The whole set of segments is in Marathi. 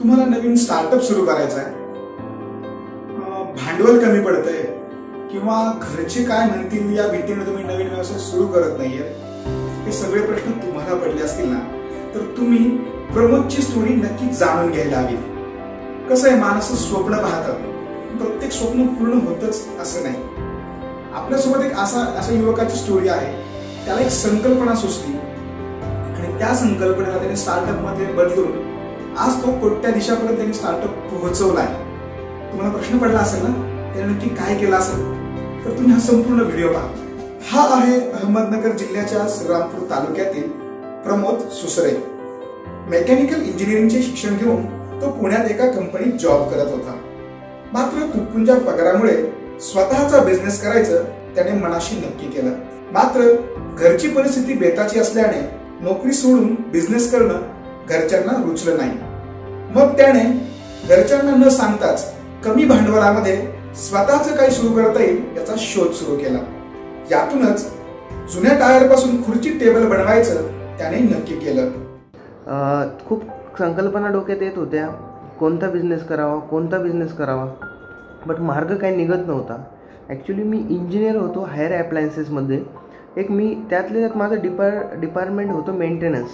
तुम्हाला नवीन स्टार्टअप सुरू करायचा आहे, भांडवल कमी पडतंय किंवा घरचे काय म्हणतील या भीतीने तुम्ही नवीन व्यवसाय सुरू करत नाहीये, हे सगळे प्रश्न तुम्हाला पडले असतील ना, तर तुम्ही प्रमोदची स्टोरी नक्की जाणून घ्यायला हवी. कसं आहे, माणसं स्वप्न पाहतात, प्रत्येक स्वप्न पूर्ण होतच असं नाही. आपल्यासोबत एक अशा युवकाची स्टोरी आहे. त्याला एक संकल्पना सुचली आणि त्या संकल्पनेला त्याने स्टार्टअप मध्ये बदलून आज तो कोट्याधीशापर्यंत त्यांनी स्टार्टअप पोहोचवलाय. तुम्हाला प्रश्न पडला असेल ना, त्याने नक्की काय केलं असेल, तर तुम्ही हा संपूर्ण व्हिडिओ पहा. हा आहे अहमदनगर जिल्ह्याच्या श्रीरामपूर तालुक्यातील प्रमोद सुसरे. मेकॅनिकल इंजिनिअरिंगचे शिक्षण घेऊन तो पुण्यात एका कंपनीत जॉब करत होता. मात्र तुटपुंज्या पगारामुळे स्वतःचा बिझनेस करायचं त्याने मनाशी नक्की केलं. मात्र घरची परिस्थिती बेताची असल्याने नोकरी सोडून बिझनेस करणं घरच्यांना रुचलं नाही. मग त्याने घरच्यांना न सांगताच कमी भांडवलामध्ये स्वतःच काही सुरू करता येईल याचा शोध सुरू केला. यातूनच जुन्या टायर पासून खुर्ची टेबल बनवायचं त्याने नक्की केलं. खूप संकल्पना डोक्यात येत होत्या, कोणता बिझनेस करावा, बट मार्ग काही निघत नव्हता. ॲक्च्युली मी इंजिनियर होतो हायर ॲप्लायन्सेसमध्ये. मी त्यातल्या त्यात माझं डिपार्टमेंट होतं मेंटेनन्स,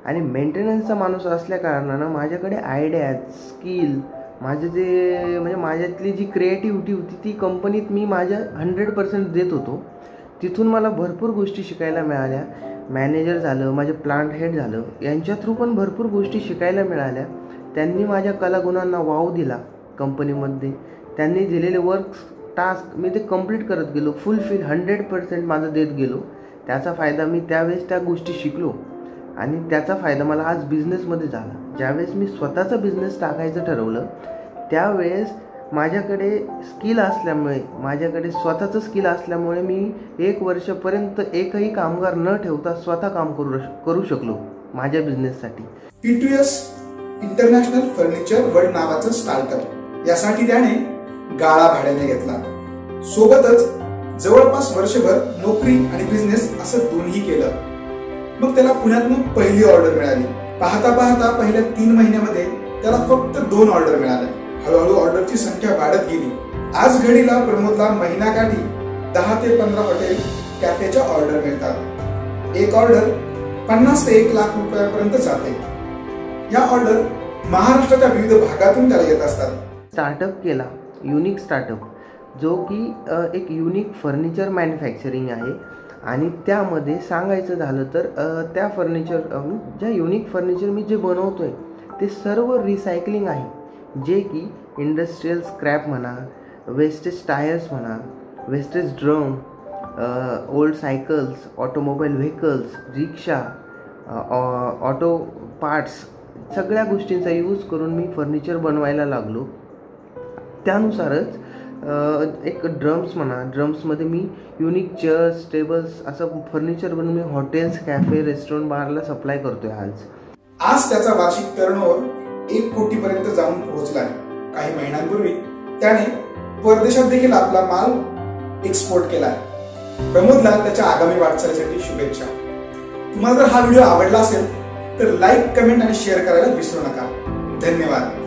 आणि मेंटेनन्सचा माणूस असल्या कारणानं माझ्याकडे आयडिया, स्किल, माझ्यातली जी क्रिएटिव्हिटी होती ती कंपनीत मी माझ्या 100% देत होतो. तिथून मला भरपूर गोष्टी शिकायला मिळाल्या. मॅनेजर झालं, माझे प्लांट हेड झालं, यांच्या थ्रू पण भरपूर गोष्टी शिकायला मिळाल्या. त्यांनी माझ्या कलागुणांना वाव दिला कंपनीमध्ये. त्यांनी दिलेले टास्क मी ते कंप्लीट करत गेलो, फुलफिल 100% माझं देत गेलो. त्याचा फायदा मी त्यावेळेस त्या गोष्टी शिकलो आणि त्याचा फायदा मला आज बिझनेसमध्ये झाला. ज्यावेळेस मी स्वतःचा बिझनेस टाकायचं ठरवलं त्यावेळेस माझ्याकडे स्वतःचं स्किल असल्यामुळे मी 1 वर्षापर्यंत एकही कामगार न ठेवता स्वतः काम करू शकलो माझ्या बिझनेससाठी. P2S इंटरनॅशनल फर्निचर वर्ल्ड नावाचं स्टार्टअप यासाठी त्याने गाळा भाड्याने घेतला. सोबतच जवळपास वर्षभर नोकरी आणि बिझनेस असं दोन्ही केलं. मग त्याला पुण्यातून पहिली ऑर्डर मिळाली. पाहता पहिल्या 3 महिन्यामध्ये त्याला फक्त 2 ऑर्डर मिळाल्या. हळूहळू ऑर्डरची संख्या वाढत गेली. आज घडीला प्रमोदला महिन्याकाठी 10 ते 15 हॉटेल कॅफेच्या ऑर्डर मिळतात. एक ऑर्डर 50 ते 1 लाख रुपयापर्यंत जाते. या ऑर्डर महाराष्ट्राच्या विविध भागातून त्याला येत असतात. स्टार्टअप केला, युनिक स्टार्टअप, जो की एक युनिक फर्निचर मॅन्युफॅक्चरिंग आहे. आणि त्यामध्ये सांगायचं झालं तर त्या ज्या युनिक फर्निचर मी जे बनवतो आहे ते सर्व रिसायकलिंग आहे, जे की इंडस्ट्रियल स्क्रॅप म्हणा, वेस्टेज टायर्स म्हणा, wastage drum, old cycles, automobile vehicles, rickshaw, auto parts, सगळ्या गोष्टींचा यूज करून मी फर्निचर बनवायला लागलो. त्यानुसारच एक ड्रम्समध्ये मी युनिक चेअर्स, टेबल्स असं फर्निचर बनवून मी हॉटेल्स, कॅफे, रेस्टॉरंट, बारला सप्लाय करतोय. आज त्याचा वार्षिक टर्नओव्हर 1 कोटीपर्यंत जाऊन पोहोचलाय. काही महिन्यांपूर्वी त्याने परदेशात देखील आपला माल एक्सपोर्ट केलाय. प्रमोदला त्याच्या आगामी वाटचालीसाठी शुभेच्छा. तुम्हाला जर हा व्हिडिओ आवडला असेल तर लाईक, कमेंट आणि शेअर करायला विसरू नका. धन्यवाद.